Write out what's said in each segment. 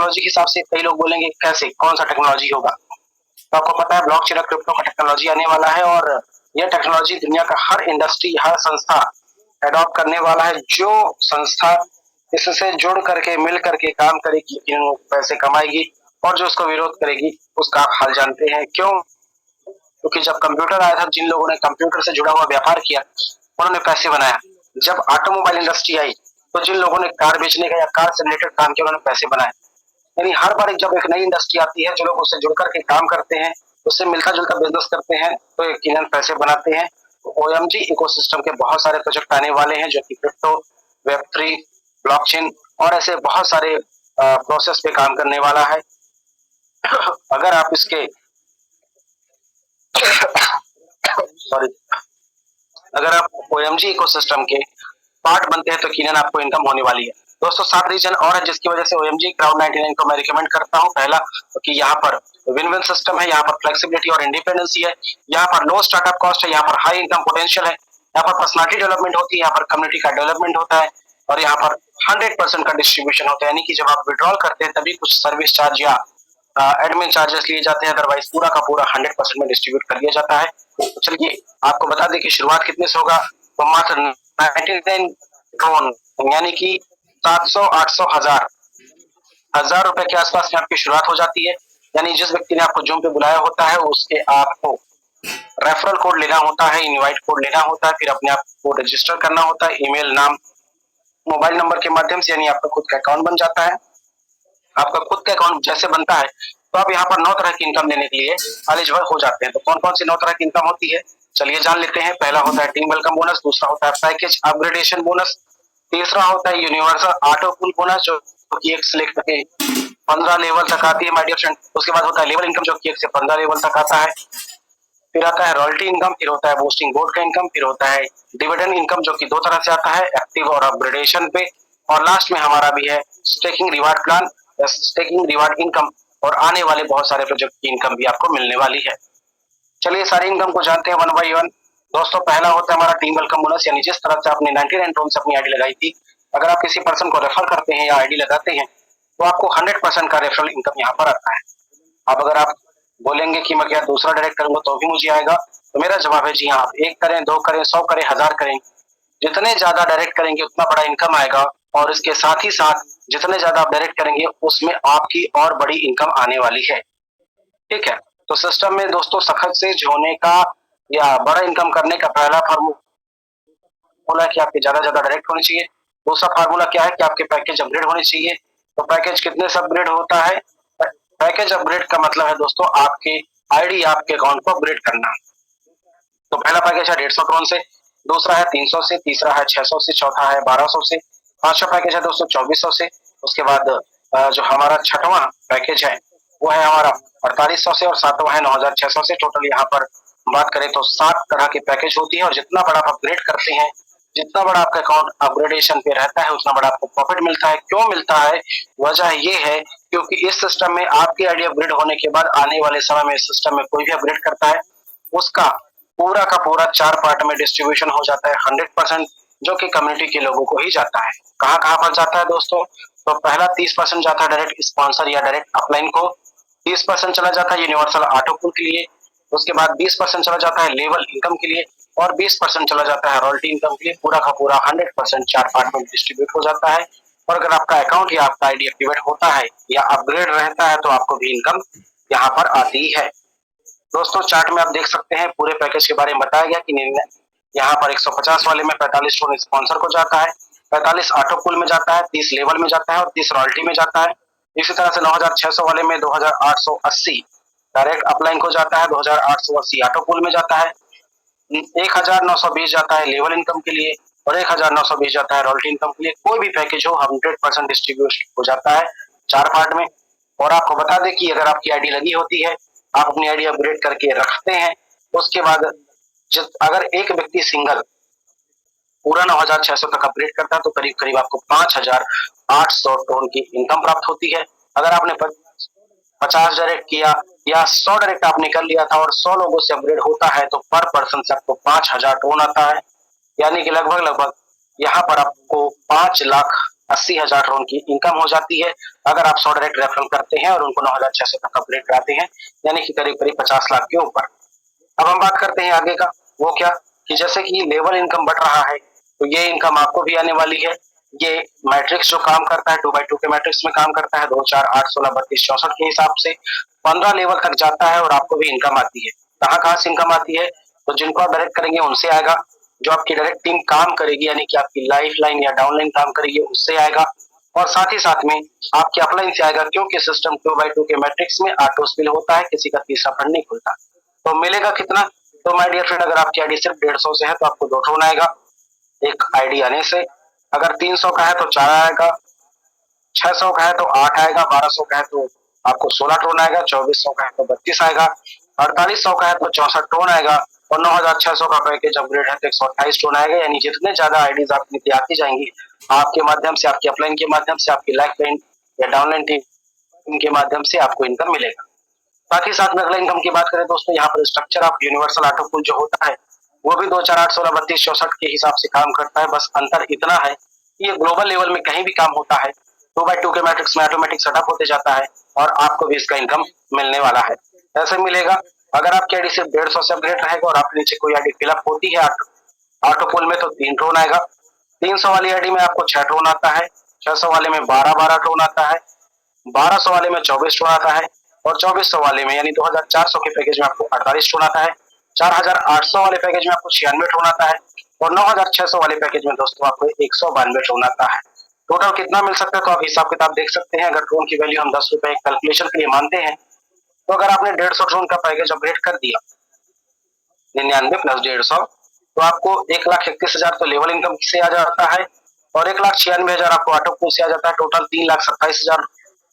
Technology के हिसाब से कई लोग बोलेंगे कैसे, कौन सा टेक्नोलॉजी होगा? तो आपको पता है ब्लॉकचेन और क्रिप्टो का टेक्नोलॉजी आने वाला है और यह टेक्नोलॉजी दुनिया का हर इंडस्ट्री, हर संस्था अडॉप्ट करने वाला है। जो संस्था इससे जुड़ करके, मिल करके काम करेगी, पैसे कमाएगी, और जो उसको विरोध करेगी उसका आप हाल जानते हैं। क्यों? क्योंकि जब कंप्यूटर आया था, जिन लोगों ने कंप्यूटर से जुड़ा हुआ व्यापार किया उन्होंने पैसे बनाया। जब ऑटोमोबाइल इंडस्ट्री आई तो जिन लोगों ने कार बेचने का या कार से रिलेटेड काम किया उन्होंने पैसे बनाए। यानी हर बार जब एक नई इंडस्ट्री आती है, जो लोग उससे जुड़ करके काम करते हैं, उससे मिलता जुलता बिजनेस करते हैं, तो यकीनन पैसे बनाते हैं। ओएमजी इकोसिस्टम के बहुत सारे प्रोजेक्ट आने वाले हैं, जो कि क्रिप्टो, वेब3, ब्लॉकचेन और ऐसे बहुत सारे प्रोसेस पे काम करने वाला है। अगर आप इसके सॉरी अगर आप ओएमजी इकोसिस्टम के पार्ट बनते हैं तो यकीनन आपको इनकम होने वाली है। दोस्तों 7 रीजन और है जिसकी वजह से ओएमजी क्लाउड 99 को मैं रिकमेंड करता हूं। पहला कि यहाँ पर विन विन सिस्टम है, यहाँ पर फ्लेक्सिबिलिटी और इंडिपेंडेंसी है, यहाँ पर लो स्टार्टअप कॉस्ट है, यहाँ पर हाई इनकम पोटेंशियल है, यहाँ पर पर्सनालिटी डेवलपमेंट होती है, यहाँ पर कम्युनिटी का डेवलपमेंट होता है, और यहाँ पर 100% का डिस्ट्रीब्यूशन होता है। यानी कि जब आप विड्रॉल करते हैं तभी कुछ सर्विस चार्ज या एडमिन चार्जेस लिए जाते हैं, अदरवाइज पूरा का पूरा 100% में डिस्ट्रीब्यूट कर दिया जाता है। तो चलिए आपको बता दें कि शुरुआत कितने से होगा। तो मात्र 99 ड्रोन यानी कि 700, 800, 1000 रुपए के आसपास में आपकी शुरुआत हो जाती है। यानी जिस व्यक्ति ने आपको जूम पे बुलाया होता है उसके आपको रेफरल कोड लेना होता है, इनवाइट कोड लेना होता है, फिर अपने आप को रजिस्टर करना होता है ईमेल, नाम, मोबाइल नंबर के माध्यम से, यानी आपका खुद का अकाउंट बन जाता है। आपका खुद का अकाउंट जैसे बनता है तो आप यहाँ पर 9 तरह की इनकम लेने के लिए एलिजिबल हो जाते हैं। तो कौन कौन सी 9 तरह की इनकम होती है, चलिए जान लेते हैं। पहला होता है टीम वेलकम बोनस, दूसरा होता है पैकेज अपग्रेडेशन बोनस, तीसरा होता है यूनिवर्सल ऑटो पुल बोनस जो कि 1 से लेकर के 15 लेवल तक आती है माय डियर फ्रेंड। उसके बाद होता है लेवल इनकम जो कि 1 से 15 लेवल तक आता है। फिर आता है रॉयल्टी इनकम, फिर होता है बूस्टिंग बोर्ड का इनकम, फिर होता है डिविडेंड इनकम जो कि 2 तरह से आता है, एक्टिव और अपग्रेडेशन पे, और लास्ट में हमारा भी है staking reward plan, staking reward income, और आने वाले बहुत सारे प्रोजेक्ट की इनकम भी आपको मिलने वाली है। चलिए सारी इनकम को जानते हैं वन बाई वन। दोस्तों पहला होता है हमारा टीम वेलकम बोनस, यानी जिस तरह से आपने 99 ड्रोन से अपनी आईडी लगाई थी, अगर आप किसी पर्सन को रेफर करते हैं या आईडी लगाते हैं तो आपको 100% का रेफरल इनकम यहाँ पर आता है। अब अगर आप बोलेंगे कि मैं क्या दूसरा डायरेक्ट करूंगा तो भी मुझे आएगा, तो मेरा जवाब है जी हाँ, आप 1 करें, 2 करें, 100 करें, 1000 करें, जितने ज्यादा डायरेक्ट करेंगे उतना बड़ा इनकम आएगा, और इसके साथ ही साथ जितने ज्यादा आप डायरेक्ट करेंगे उसमें आपकी और बड़ी इनकम आने वाली है। ठीक है, तो सिस्टम में दोस्तों सखत से होने का या बड़ा इनकम करने का पहला फार्मूला कि आपके ज्यादा ज्यादा डायरेक्ट होने चाहिए। दूसरा फार्मूला क्या है कि आपके पैकेज अपग्रेड होने चाहिए। तो पैकेज कितने से अपग्रेड होता है? पैकेज अपग्रेड का मतलब है दोस्तों आपके आईडी, आपके अकाउंट को अपग्रेड करना। तो पहला पैकेज है 150 ड्रोन से, दूसरा है 300 से, तीसरा है 600 से, चौथा है 1200 से, पांचवा पैकेज है दोस्तों 2400 से। उसके बाद जो हमारा छठवां पैकेज है वो है हमारा 4800 से, और सातवां है 9600 से। टोटल यहाँ पर बात करें तो 7 तरह की पैकेज होती है, और जितना बड़ा आप अपग्रेड करते हैं, जितना बड़ा आपका अकाउंट अपग्रेडेशन पे रहता है, उतना बड़ा आपको प्रॉफिट मिलता है। क्यों मिलता है? वजह ये है क्योंकि इस सिस्टम में आपकी आईडी अपग्रेड होने के बाद आने वाले समय में इस सिस्टम में कोई भी अपग्रेड करता है उसका पूरा का पूरा 4 पार्ट में डिस्ट्रीब्यूशन हो जाता है 100%, जो कि कम्युनिटी के लोगों को ही जाता है। कहाँ कहाँ पर जाता है दोस्तों? तो पहला 30% जाता है डायरेक्ट स्पॉन्सर या डायरेक्ट अपलाइन को, 30% चला जाता है यूनिवर्सल ऑटो पुल के लिए, उसके बाद 20% चला जाता है लेवल इनकम के लिए, और 20% चला जाता है रॉयल्टी इनकम के लिए। पूरा का पूरा 100% 4 पार्ट में डिस्ट्रीब्यूट हो जाता है। और अगर आपका अकाउंट या आपका आईडी एक्टिवेट होता है या अपग्रेड रहता है तो आपको भी इनकम यहाँ पर आती है। दोस्तों चार्ट में आप देख सकते हैं पूरे पैकेज के बारे में बताया गया कि यहाँ पर 150 वाले में 45 टोन स्पॉन्सर को जाता है, 45 ऑटो पुल में जाता है, 30 लेवल में जाता है, और 30 रॉयल्टी में जाता है। इसी तरह से 9600 वाले में 2880 डायरेक्ट अपलाइन को जाता है, 2880 ऑटो पुल में जाता है, 1920 जाता है लेवल इनकम के लिए, और 1920 जाता है रॉयल्टी इनकम के लिए। कोई भी पैकेज हो 100% डिस्ट्रीब्यूट हो जाता है 4 पार्ट में। और आपको बता दें कि अगर आपकी आईडी लगी होती है, आप अपनी आईडी अपग्रेड करके रखते हैं, उसके बाद अगर एक व्यक्ति सिंगल पूरा 9600 तक अपग्रेड करता है तो करीब करीब आपको 5800 टोन की इनकम प्राप्त होती है। अगर आपने 50 डायरेक्ट किया या 100 डायरेक्ट आपने कर लिया था और 100 लोगों से अपग्रेड होता है तो पर पर्सन से आपको 5000 टोन आता है, यानी कि लगभग लगभग यहाँ पर आपको 5 लाख 80,000 RON की इनकम हो जाती है अगर आप 100 डायरेक्ट रेफरल करते हैं और उनको 9,600 तक अपग्रेड कराते हैं, यानी कि करीब करीब 50 लाख के ऊपर। अब हम बात करते हैं आगे का, वो क्या कि जैसे कि लेवल इनकम बढ़ रहा है तो ये इनकम आपको भी आने वाली है। ये मैट्रिक्स जो काम करता है 2x2 के मैट्रिक्स में काम करता है, 2 4 8 16 32 64 के हिसाब से 15 लेवल तक जाता है और आपको भी इनकम आती है। कहाँ कहाँ से इनकम आती है? तो जिनको आप डायरेक्ट करेंगे उनसे आएगा, जो आपकी डायरेक्ट टीम काम करेगी यानी कि आपकी लाइफ लाइन या डाउनलाइन काम करेगी उससे आएगा, और साथ ही साथ में आपके अपलाइन से आएगा, क्योंकि सिस्टम 2x2 के मैट्रिक्स में ऑटो स्पिल होता है, किसी का तीसरा फंड नहीं खुलता। तो मिलेगा कितना? तो माय डियर फ्रेंड, अगर आपकी आईडी सिर्फ 150 से है तो आपको 2 टोन आएगा एक आईडी आने से। अगर 300 का है तो 4 आएगा, 600 का है तो 8 आएगा, 1200 का है तो आपको 16 टोन आएगा, 2400 का है तो 32 आएगा, 4800 का है तो 64 टोन आएगा, और 9600 का पैकेज अपग्रेड है तो 128 टोन आएगा। यानी जितने ज्यादा आईडीज आपकी आती जाएंगी आपके माध्यम से, आपके अपलाइन के माध्यम से, आपकी लाइफ लाइन या डाउनलाइन टीम के माध्यम से आपको इनकम मिलेगा। साथ ही साथ में अगला इनकम की बात करें दोस्तों, यहाँ पर structure of universal auto pool जो होता है वो भी 2 4 8 16 32 64 के हिसाब से काम करता है। बस अंतर इतना है कि ये ग्लोबल लेवल में कहीं भी काम होता है, 2x2 के मैट्रिक्स में ऑटोमेटिक सेटअप होते जाता है और आपको भी इसका इनकम मिलने वाला है। ऐसे मिलेगा अगर आपकी आईडी सिर्फ 150 से अपग्रेड रहेगा और आपके नीचे कोई आईडी फिलअप होती है ऑटो पूल में तो 3 टोन आएगा। 300 वाली आईडी में आपको 6 टोन आता है, 600 वाले में 12 टोन आता है, 1200 वाले में 24 टोन आता है, और 2400 वाले में यानी 2400 के पैकेज में आपको 48 टोन आता है, 4800 वाले पैकेज में आपको 96 टोन आता है, और 9600 वाले पैकेज में दोस्तों आपको 192 टोन आता है। टोटल कितना मिल सकता है तो आप हिसाब किताब देख सकते हैं। अगर टोन की वैल्यू हम 10 रुपए कैलकुलेशन के लिए मानते हैं तो अगर आपने 150 टोन का पैकेज अपग्रेड कर दिया 99 प्लस 150, तो आपको 1,31,000 तो लेवल इनकम से आ जाता है और 1,96,000 आपको ऑटो पूल से आ जाता है। टोटल 3,27,000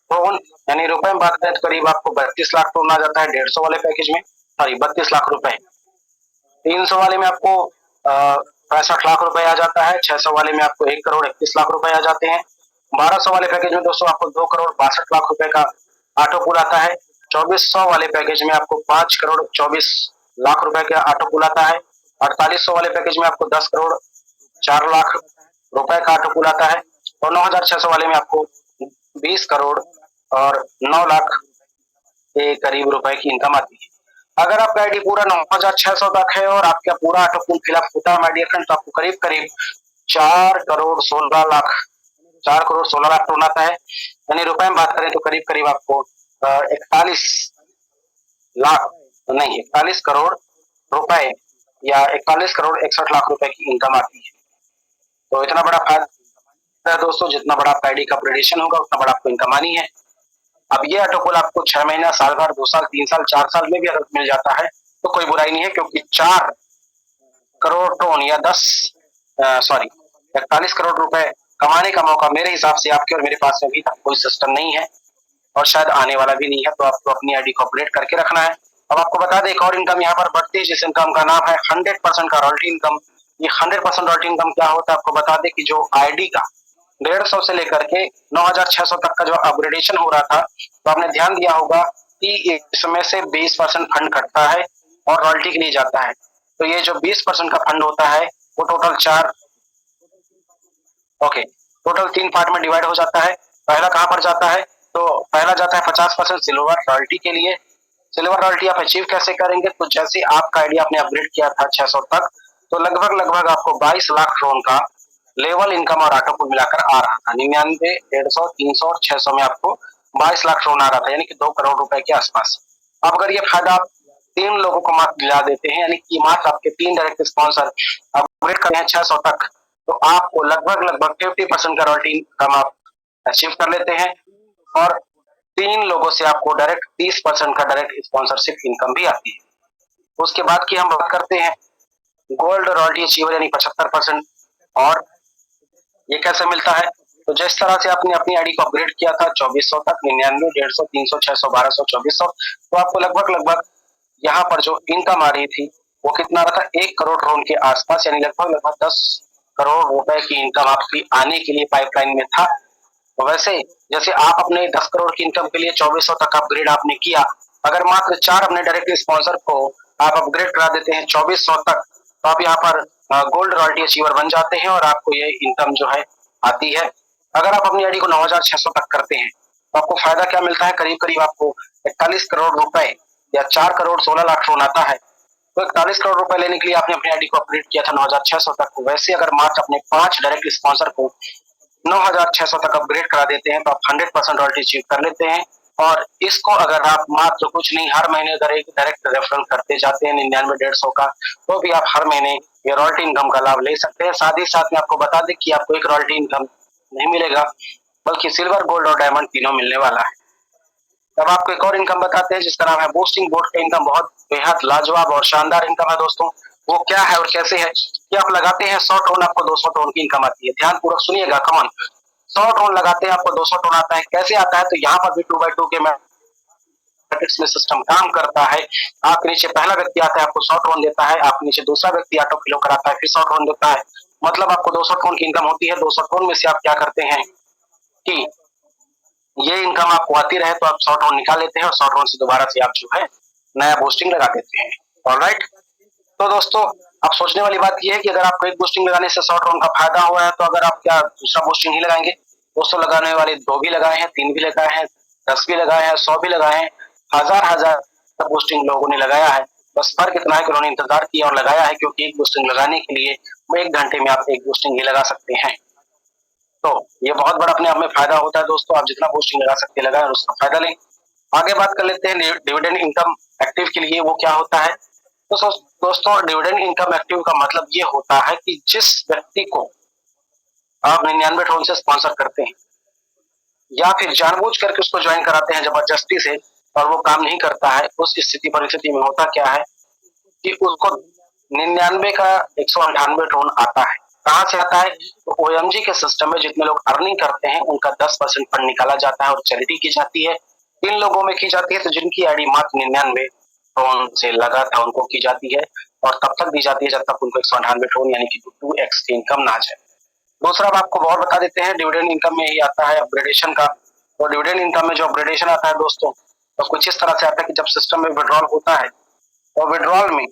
टोन, यानी रुपए में बात करें तो करीब आपको 32 लाख टोन आ जाता है 150 वाले पैकेज में, सॉरी 32 लाख रुपए। 300 वाले में आपको 65 लाख रुपए आ जाता है, 600 वाले में आपको 1,31,00,000 रुपए आ जाते हैं, 1200 वाले पैकेज में दोस्तों आपको 2,62,00,000 रुपए का ऑटो पूल आता है, 2400 वाले पैकेज में आपको 5,24,00,000 रुपए का ऑटो पूल आता है, 4800 वाले पैकेज में आपको 10,04,00,000 रुपए का ऑटो पूल आता है, और 9,600 वाले में आपको 20 करोड़ और 9 लाख के करीब रुपए की इनकम आती है। अगर आपका आईडी पूरा 9,600 तक है और आपका पूरा ऑटो पूल फिलअप होता है माय डियर फ्रेंड, तो आपको करीब करीब 4 करोड़ 16 लाख 4 करोड़ 16 लाख टोन आता है। यानी रुपए में बात करें तो करीब करीब आपको 41 लाख नहीं 41 करोड़ रुपए या 41 करोड़ 61 लाख रुपए की इनकम आती है। तो इतना बड़ा फायदा है दोस्तों, जितना बड़ा आपका आईडी का अपग्रेडेशन होगा उतना बड़ा आपको इनकम आनी है। अब ये ऑटो पूल आपको 6 महीना, साल भर, 2 साल, 3 साल, 4 साल में भी अगर मिल जाता है तो कोई बुराई नहीं है, क्योंकि 4 करोड़ टोन या 41 करोड़ रुपए कमाने का मौका मेरे हिसाब से आपके और मेरे पास में अभी तक कोई सिस्टम नहीं है और शायद आने वाला भी नहीं है। तो आपको अपनी आईडी को अपडेट करके रखना है। अब आपको बता दें एक और इनकम यहाँ पर बढ़ती है, जिस इनकम का नाम है 100% का रॉयल्टी इनकम। ये 100% रॉयल्टी इनकम क्या होता है आपको बता दें कि जो आईडी का 150 से लेकर के 9,600 तक का जो अपग्रेडेशन हो रहा था, तो आपने ध्यान दिया होगा कि इसमें से 20% फंड कटता है और रॉयल्टी के लिए जाता है। तो ये जो 20% का फंड होता है वो टोटल 3 पार्ट में डिवाइड हो जाता है। पहला कहाँ पर जाता है? तो पहला जाता है 50% सिल्वर रॉयल्टी के लिए। सिल्वर रॉयल्टी आप अचीव कैसे करेंगे? तो जैसे आपका आईडी आपने अपग्रेड किया था 600 तक, तो लगभग लगभग आपको 22 लाख क्रोन का लेवल इनकम और ऑटो पूल मिलाकर आ रहा था। 99, 150, 300 और 600 में आपको 22 लाख क्रोन आ रहा था, यानी कि 2 करोड़ रुपए के आसपास। अब अगर ये फायदा आप 3 लोगों को मात्र दिला देते हैं, यानी कि मात्र आपके 3 डायरेक्ट स्पॉन्सर अपग्रेड करते हैं 600 तक, तो आपको लगभग लगभग 50% का रॉयल्टी इनकम आप अचीव कर लेते हैं, और 3 लोगों से आपको डायरेक्ट 30% का डायरेक्ट स्पॉन्सरशिप इनकम भी आती है। उसके बाद की हम बात करते हैं गोल्ड रॉयल्टी अचीवर यानी 75%। और ये कैसे मिलता है? तो जिस तरह से आपने अपनी आईडी को अपग्रेड किया था 2400 तक, 99, 150, 300, 600, 1200, 2400, तो आपको लगभग लगभग यहाँ पर जो इनकम आ रही थी वो कितना रहा था? 1 करोड़ क्रोन के आसपास, यानी लगभग लगभग 10 करोड़ रुपए की इनकम आपकी आने के लिए पाइपलाइन में था। तो वैसे जैसे आप अपने 10 करोड़ की इनकम के लिए 2400 तक अपग्रेड आपने किया, अगर मात्र 4 अपने डायरेक्ट स्पॉन्सर को आप अपग्रेड करा देते हैं 2400 तक, तो आप यहाँ पर गोल्ड रॉयल्टी अचीवर बन जाते हैं और आपको ये इनकम जो है आती है। अगर आप अपनी आईडी को 9,600 तक करते हैं तो आपको फायदा क्या मिलता है, करीब करीब आपको 41 करोड़ रुपए या 4 करोड़ 16 लाख लोन आता है। तो 41 करोड़ रुपए लेने के लिए आपने अपनी आईडी को अपग्रेड किया था 9,600 तक, तो वैसे अगर मात्र अपने 5 डायरेक्ट स्पॉन्सर को 9,600 तक अपग्रेड करा देते हैं तो आप 100% रॉयल्टी अचीव कर लेते हैं। और इसको अगर आप मात्र कुछ नहीं, हर महीने अगर एक डायरेक्ट रेफरल करते जाते हैं 99 150 का, तो भी आप हर महीने ये रॉयल्टी इनकम का लाभ ले सकते हैं। साथ ही साथ में आपको बता दें कि आपको एक रॉयल्टी इनकम नहीं मिलेगा, बल्कि सिल्वर, गोल्ड और डायमंड तीनों मिलने वाला है। तब आपको एक और इनकम बताते हैं जिसका नाम है बूस्टिंग बोट का इनकम। बहुत बेहद लाजवाब और शानदार इनकम है दोस्तों। वो क्या है और कैसे है कि आप लगाते हैं 100 टोन, आपको 200 टोन की इनकम आती है। ध्यान पूर्वक सुनिएगा, कमन 100 टोन लगाते हैं आपको 200 टोन आता है। कैसे आता है, तो यहाँ पर भी 2x2 के मैट्रिक्स में सिस्टम काम करता है। आपके नीचे पहला व्यक्ति आता है, आपको 100 टोन देता है, आपके नीचे दूसरा व्यक्ति ऑटो फिलो कराता है, फिर 100 टोन देता है। मतलब आपको 200 टोन की इनकम होती है। 200 टोन में से आप क्या करते हैं कि ये इनकम आपको आती रहे तो आप 100 टोन निकाल लेते हैं और 100 टोन से दोबारा से आप जो है नया बूस्टिंग लगा देते हैं। ऑलराइट, तो दोस्तों अब सोचने वाली बात यह है कि अगर आपको एक बूस्टिंग लगाने से 100 टोन का फायदा हो रहा है तो अगर आप क्या दूसरा बूस्टिंग ही लगाएंगे। दोस्तों लगाने वाले 2 भी लगाए हैं, 3 भी लगाए हैं, 10 भी लगाए हैं, 100 भी लगाए हैं, हजार हजार बूस्टिंग लोगों ने लगाया है। बस फर्क इतना है कि उन्होंने इंतजार किया और लगाया है, क्योंकि एक बूस्टिंग लगाने के लिए 1 घंटे में आप एक बूस्टिंग ही लगा सकते हैं। तो ये बहुत बड़ा अपने आप में फायदा होता है दोस्तों। आप जितना बूस्टिंग लगा सकते हैं लगाएं और उसका फायदा लें। आगे बात कर लेते हैं डिविडेंड इनकम एक्टिव के लिए वो क्या होता है। तो दोस्तों डिविडेंड इनकम एक्टिव का मतलब ये होता है कि जिस व्यक्ति को आप 99 टोन से स्पॉन्सर करते हैं या फिर जानबूझ करके उसको ज्वाइन कराते हैं जबरदस्ती से और वो काम नहीं करता है, उस स्थिति परिस्थिति में होता क्या है कि उसको 99 का 198 टोन आता है। कहाँ से आता है, तो ओएमजी के सिस्टम में जितने लोग अर्निंग करते हैं उनका 10% फंड निकाला जाता है और चैरिटी की जाती है। इन लोगों में की जाती है तो जिनकी आईडी मात्र 99 टोन से लगा था उनको की जाती है, और तब तक दी जाती है जब तक उनको 198 टोन यानी कि 2x की इनकम ना आ जाए। दूसरा अब आपको और बता देते हैं, डिविडेंड इनकम में ही आता है अपग्रेडेशन का। और डिविडेंड इनकम में जो अपग्रेडेशन आता है दोस्तों, तो कुछ इस तरह से आता है कि जब सिस्टम में विड्रॉल होता है और विड्रॉल में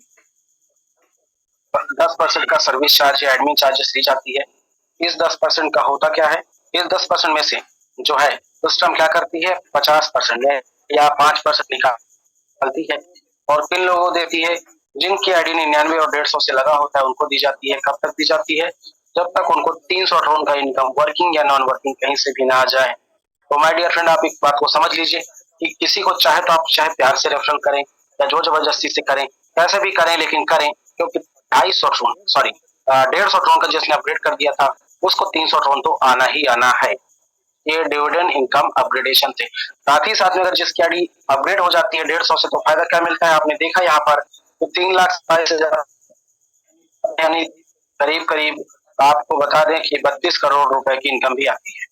10% का सर्विस चार्ज या एडमिन चार्जेस ली जाती है। इस 10% का होता क्या है, इस 10% में से जो है सिस्टम क्या करती है 50% या 5% निकालती है और किन लोगों को देती है, जिनकी आईडी 99 और 150 से लगा होता है उनको दी जाती है। कब तक दी जाती है, जब तक उनको 300 टोन का इनकम वर्किंग या नॉन वर्किंग कहीं से भी ना आ जाए। तो माय डियर फ्रेंड, आप एक बात को समझ लीजिए कि किसी को चाहे तो आप चाहे प्यार से रेफरल करें या जो जबरदस्ती से करें, कैसे भी करें लेकिन करें, क्योंकि 150 टोन का जिसने अपग्रेड कर दिया था उसको 300 टोन तो आना ही आना है। ये डिविडेंड इनकम अपग्रेडेशन थे। साथ ही साथ में अगर जिसकी आईडी अपग्रेड हो जाती है 150 से, तो फायदा क्या मिलता है आपने देखा यहाँ पर, तो 3,27,000 यानी करीब करीब आपको बता दें कि 32 करोड़ रुपए की इनकम भी आती है।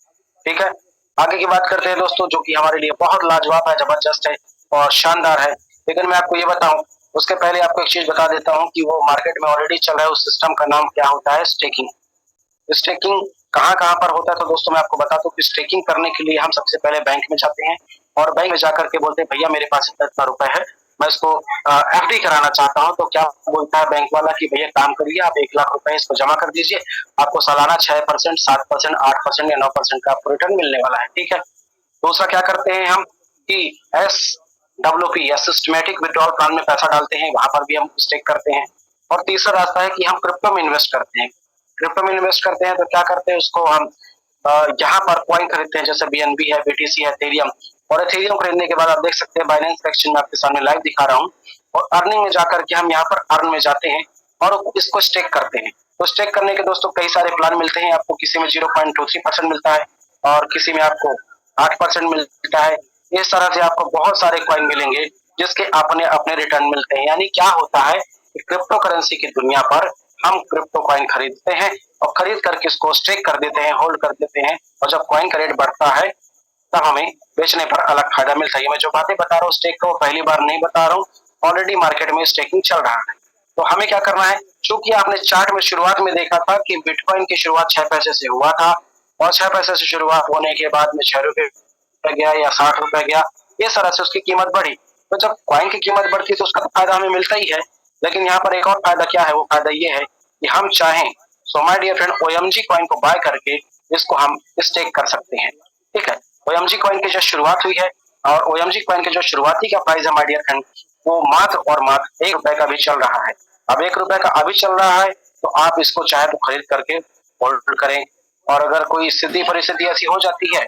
ठीक है, आगे की बात करते हैं दोस्तों, जो कि हमारे लिए बहुत लाजवाब है, जबरदस्त है और शानदार है। लेकिन मैं आपको ये बताऊं उसके पहले आपको एक चीज बता देता हूं कि वो मार्केट में ऑलरेडी चल रहा है, उस सिस्टम का नाम क्या होता है, स्टेकिंग। स्टेकिंग कहाँ कहाँ पर होता है, तो दोस्तों मैं आपको बताता हूँ कि स्टेकिंग करने के लिए हम सबसे पहले बैंक में जाते हैं और बैंक में जाकर के बोलते हैं भैया मेरे पास इतना इतना रुपए है, मैं इसको एफडी कराना चाहता हूँ। तो क्या बोलता है बैंक वाला कि भैया काम करिए, आप 1 लाख रुपए इसको जमा कर दीजिए, आपको सालाना 6%, 7%, 8% या 9% का आपको रिटर्न मिलने वाला है। ठीक है, दूसरा क्या करते हैं हम कि SWP या सिस्टमेटिक विड्रॉल प्लान में पैसा डालते हैं, वहां पर भी हम स्टेक करते हैं। और तीसरा रास्ता है कि हम क्रिप्टो में इन्वेस्ट करते हैं। क्रिप्टो में इन्वेस्ट करते हैं तो क्या करते हैं, उसको हम यहाँ पर कॉइन खरीदते हैं, जैसे BNB है, BTC है, एथेरियम। और एथेरियम खरीदने के बाद आप देख सकते हैं बाइनेंस एक्सचेंज में आपके सामने लाइव दिखा रहा हूँ। और अर्निंग में जाकर के हम यहाँ पर अर्न में जाते हैं और इसको स्टेक करते हैं। तो स्टेक करने के दोस्तों कई सारे प्लान मिलते हैं आपको, किसी में 0.23% मिलता है और किसी में आपको 8% मिलता है। इस तरह से आपको बहुत सारे कॉइन मिलेंगे जिसके अपने अपने रिटर्न मिलते हैं। यानी क्या होता है कि क्रिप्टो करेंसी की दुनिया पर हम क्रिप्टो कॉइन खरीदते हैं और खरीद करके इसको स्टेक कर देते हैं, होल्ड कर देते हैं, और जब कॉइन का रेट बढ़ता है तब हमें बेचने पर अलग फायदा मिलता है। मैं जो बातें बता रहा हूँ स्टेक को पहली बार नहीं बता रहा हूँ, ऑलरेडी मार्केट में स्टेकिंग चल रहा है। तो हमें क्या करना है, चूंकि आपने चार्ट में शुरुआत में देखा था कि बिटकॉइन की शुरुआत 6 पैसे से हुआ था और 6 पैसे से शुरुआत होने के बाद में 6 रुपए गया या 60 रुपए गया, इस तरह से उसकी कीमत बढ़ी। तो जब कॉइन की कीमत बढ़ती है तो उसका फायदा हमें मिलता ही है। लेकिन यहाँ पर एक और फायदा क्या है, वो फायदा ये है कि हम चाहें, so my dear friend, OMG coin को बाय करके इसको हम स्टेक कर सकते हैं। ठीक है, OMG कॉइन की जो शुरुआत हुई है और OMG कॉइन के जो शुरुआती का प्राइस है माय डियर फ्रेंड, वो मात्र और मात्र 1 रुपए का भी चल रहा है। अब 1 रुपए का अभी चल रहा है तो आप इसको चाहे तो खरीद करके होल्ड करें, और अगर कोई स्थिति परिस्थिति ऐसी हो जाती है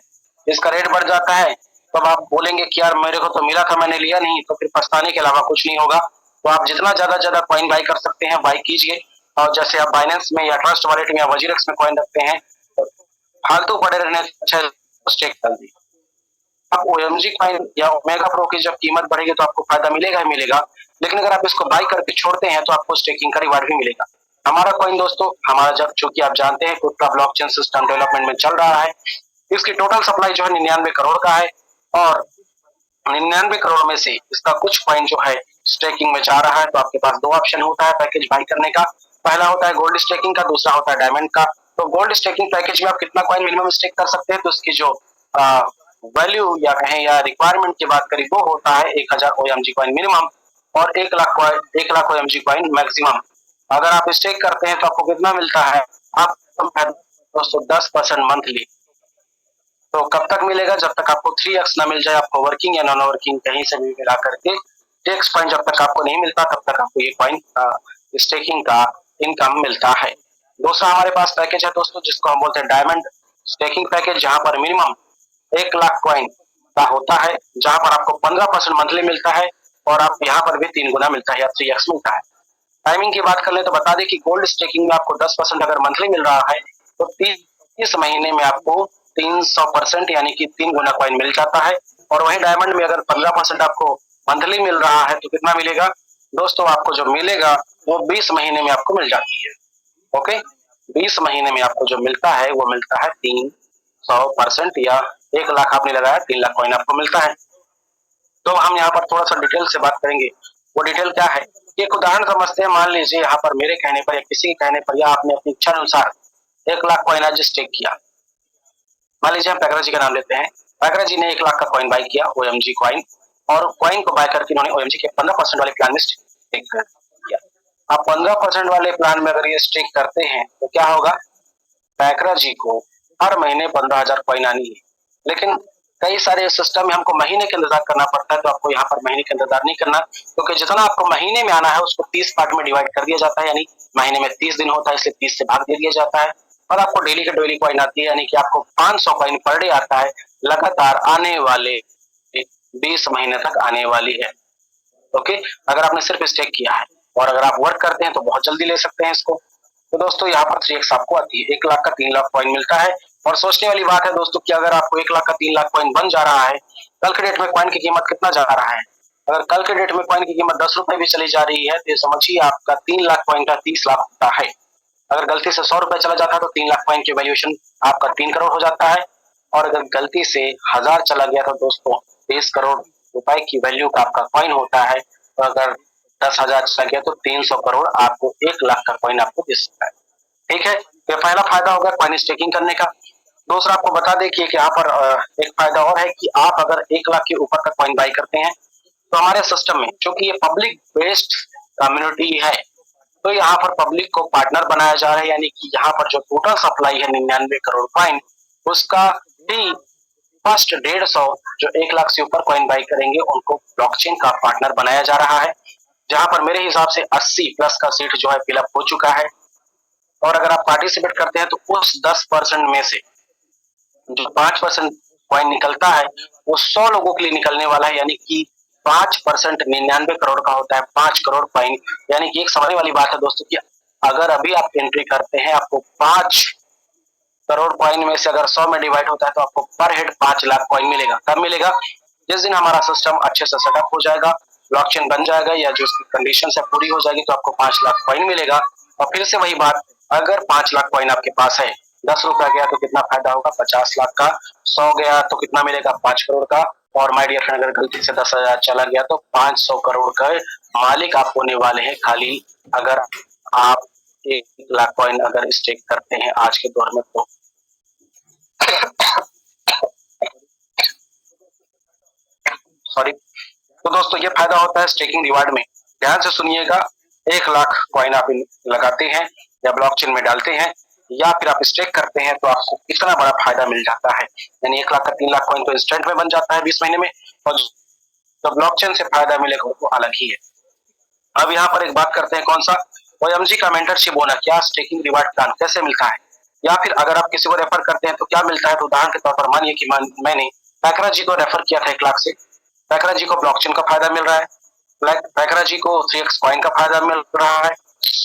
इसका रेट बढ़ जाता है, तब आप बोलेंगे कि यार मेरे को तो मिला था मैंने लिया नहीं, तो फिर पछताने के अलावा कुछ नहीं होगा। तो आप जितना ज्यादा कॉइन बाई कर सकते हैं बाई कीजिए, और जैसे आप बाइनेंस में या ट्रस्ट वॉलेट में या वजीरेक्स में कॉइन रखते हैं तो फालतू पड़े रहने से अच्छा स्टेक कर दी। अब OMG कॉइन या ओमेगा प्रो की जब कीमत बढ़ेगी तो आपको फायदा मिलेगा ही मिलेगा, लेकिन अगर आप इसको बाई करके छोड़ते हैं तो आपको स्टेकिंग का रिवार्ड भी मिलेगा। हमारा कॉइन दोस्तों, हमारा जब चूंकि आप जानते हैं खुद का ब्लॉकचेन सिस्टम डेवलपमेंट में चल रहा है, इसकी टोटल सप्लाई जो है 99 करोड़ का है, और 99 करोड़ में से इसका कुछ कॉइन जो है स्टेकिंग में जा रहा है। तो आपके पास दो ऑप्शन होता है पैकेज बाई करने का, पहला होता है गोल्ड स्टेकिंग का, दूसरा होता है डायमंड का। तो गोल्ड स्टेकिंग पैकेज में आप कितना कॉइन मिनिमम स्टेक कर सकते हैं, तो इसकी जो वैल्यू या कहें या रिक्वायरमेंट की बात करें वो होता है 1000 OMG कॉइन मिनिमम और 1 लाख OMG कॉइन मैक्सिमम। अगर आप स्टेक करते हैं तो आपको कितना मिलता है, आपको दोस्तों 10% मंथली। तो कब तक मिलेगा, जब तक आपको 3x ना मिल जाए, आपको वर्किंग या नॉन वर्किंग कहीं से भी मिला करके 3x पॉइंट जब तक आपको नहीं मिलता तब तक आपको ये कॉइन स्टेकिंग का इनकम मिलता है। दूसरा हमारे पास पैकेज है दोस्तों जिसको हम बोलते हैं डायमंड स्टेकिंग पैकेज, जहां पर मिनिमम 1 लाख कॉइन का होता है, जहां पर आपको 15% मंथली मिलता है, और आप यहाँ पर भी 3 गुना मिलता है या 3x मिलता है। टाइमिंग की बात कर ले तो बता दें कि गोल्ड स्टेकिंग में आपको 10% अगर मंथली मिल रहा है तो 30 महीने में आपको 300% यानी कि 3 गुना कॉइन मिल जाता है। और वही डायमंड में अगर 15% आपको मंथली मिल रहा है तो कितना मिलेगा दोस्तों, आपको जो मिलेगा वो 20 महीने में आपको मिल जाती है। ओके, 20 महीने में आपको जो मिलता है वो मिलता है 300% या 1 लाख आपने लगाया 3 लाख कॉइन आपको मिलता है। तो हम यहाँ पर थोड़ा सा डिटेल से बात करेंगे। वो डिटेल क्या है, एक उदाहरण समझते हैं। मान लीजिए यहाँ पर मेरे कहने पर या किसी के कहने पर या आपने अपनी इच्छा अनुसार 1 लाख कॉइन आज स्टेक किया। मान लीजिए हम पैकरा जी का नाम लेते हैं, पैकरा जी ने 1 लाख का कॉइन बाय किया OMG कॉइन, और कॉइन को बाय करके उन्होंने OMG के 15% वाले प्लान में स्टेक कर दिया। आप 15% वाले प्लान में अगर ये स्टेक करते हैं तो क्या होगा, पैकरा जी को हर महीने 15,000 कॉइन आनी है। लेकिन कई सारे सिस्टम में हमको महीने का इंतजार करना पड़ता है, तो आपको यहाँ पर महीने का इंतजार नहीं करना, क्योंकि जितना आपको महीने में आना है उसको 30 पार्ट में डिवाइड कर दिया जाता है, यानी महीने में 30 दिन होता है, इसलिए 30 से भाग दे दिया जाता है, और आपको डेली का डेली कॉइन आती है, यानी कि आपको 500 कॉइन पर डे आता है, लगातार आने वाले 20 महीने तक आने वाली है। ओके, अगर आपने सिर्फ स्टेक किया है, और अगर आप वर्क करते हैं तो बहुत जल्दी ले सकते हैं इसको। तो दोस्तों यहाँ पर 3x आपको आती है, 1 लाख का 3 लाख कॉइन मिलता है। और सोचने वाली बात है दोस्तों कि अगर आपको 1 लाख का 3 लाख कॉइन बन जा रहा है, कल के डेट में कॉइन की कीमत कितना जा रहा है, अगर कल के डेट में कॉइन की कीमत 10 रुपए भी चली जा रही है तो समझिए आपका 3 लाख कॉइन का 30 लाख होता है। अगर गलती से 100 रुपए चला जाता है तो 3 लाख कॉइन की वैल्यूएशन आपका 3 करोड़ हो जाता है, और अगर गलती से 1000 चला गया तो दोस्तों 30 करोड़ रुपए की वैल्यू का आपका कॉइन होता है। तो अगर 10,000 चला गया तो 300 करोड़ आपको 1 लाख का कॉइन आपको दे सकता है। ठीक है, तो पहला फायदा होगा कॉइन स्टेकिंग करने का। दूसरा आपको बता दें कि यहाँ पर एक फायदा और है कि आप अगर 1 लाख के ऊपर का कॉइन बाई करते हैं तो हमारे सिस्टम में, क्योंकि ये पब्लिक बेस्ड कम्युनिटी है, तो यहाँ पर पब्लिक को पार्टनर बनाया जा रहा है, यानी कि यहाँ पर जो टोटल सप्लाई है 99 करोड़ कॉइन, उसका भी फर्स्ट 150 जो 1 लाख से ऊपर कॉइन बाई करेंगे उनको ब्लॉकचेन का पार्टनर बनाया जा रहा है, जहां पर मेरे हिसाब से 80 प्लस का सीट जो है फिलअप हो चुका है। और अगर आप पार्टिसिपेट करते हैं तो उस 10% में से जो 5% कॉइन निकलता है वो 100 लोगों के लिए निकलने वाला है, यानी कि 5% 99 करोड़ का होता है 5 करोड़ कॉइन। यानी कि एक समझने वाली बात है दोस्तों कि अगर अभी आप एंट्री करते हैं आपको 5 करोड़ कॉइन में से अगर 100 में डिवाइड होता है तो आपको पर हेड 5 लाख कॉइन मिलेगा। कब मिलेगा, जिस दिन हमारा सिस्टम अच्छे से सेटअप हो जाएगा, ब्लॉकचेन बन जाएगा या जो उसकी कंडीशन है पूरी हो जाएगी तो आपको 5 लाख कॉइन मिलेगा। और फिर से वही बात, अगर 5 लाख कॉइन आपके पास है, 10 रुपया गया तो कितना फायदा होगा 50 लाख का, 100 गया तो कितना मिलेगा 5 करोड़ का, और माय डियर फ्रेंड अगर गलती से 10,000 चला गया तो 500 करोड़ का मालिक आप होने वाले हैं, खाली अगर आप 1 लाख कॉइन अगर स्टेक करते हैं आज के दौर में तो। सॉरी। तो दोस्तों ये फायदा होता है स्टेकिंग रिवार्ड में, ध्यान से सुनिएगा। 1 लाख कॉइन आप लगाते हैं या ब्लॉकचेन में डालते हैं या फिर आप स्टेक करते हैं तो आपको इतना बड़ा फायदा मिल जाता है, यानी 1 लाख का 3 लाख कॉइन तो इंस्टेंट में बन जाता है 20 महीने में, और जो ब्लॉकचेन से फायदा मिलेगा वो अलग ही है। अब यहाँ पर एक बात करते हैं कौन सा, ओएमजी का मेंटरशिप बोनस, क्या स्टेकिंग रिवार्ड प्लान कैसे मिलता है, या फिर अगर आप किसी को रेफर करते हैं तो क्या मिलता है। तो उदाहरण के तौर पर मानिए कि मैंने पैकरा जी को रेफर किया था 1 लाख से, पैकरा जी को ब्लॉकचेन का फायदा मिल रहा है, पैकरा जी को 3x कॉइन का फायदा मिल रहा है,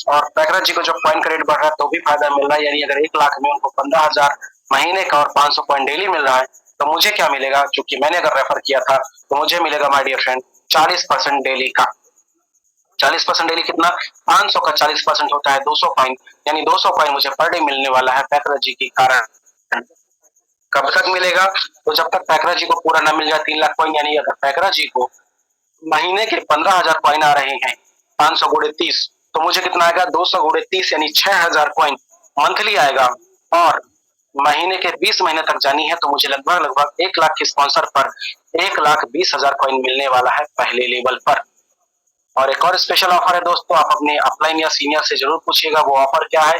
और पैकरा जी को जब कॉइन का रेट बढ़ रहा है तो भी फायदा मिल रहा है, यानी अगर 1 लाख में उनको 15,000 महीने का और 500 कॉइन डेली मिल रहा है, तो मुझे क्या मिलेगा, क्योंकि मैंने अगर रेफर किया था तो मुझे मिलेगा माय डियर फ्रेंड 40% डेली का। 40% डेली कितना, 500 का 40% होता है 200 कॉइन, यानी 200 कॉइन मुझे पर डे मिलने वाला है पैकरा जी के कारण। कब तक मिलेगा, तो जब तक पैकरा जी को पूरा न मिल जाए 3 लाख कॉइन, यानी अगर पैकरा जी को महीने के 15,000 कॉइन आ रहे हैं, 500 गुणे 30, तो मुझे कितना आएगा, 200 गुणे 30 यानी 6,000 कॉइन मंथली आएगा, और महीने के 20 महीने तक जानी है तो मुझे लगभग लगभग 1 लाख के स्पॉन्सर पर 1,20,000 कॉइन मिलने वाला है पहले लेवल पर। और एक और स्पेशल ऑफर है दोस्तों, आप अपने अपलाइन या सीनियर से जरूर पूछिएगा वो ऑफर क्या है।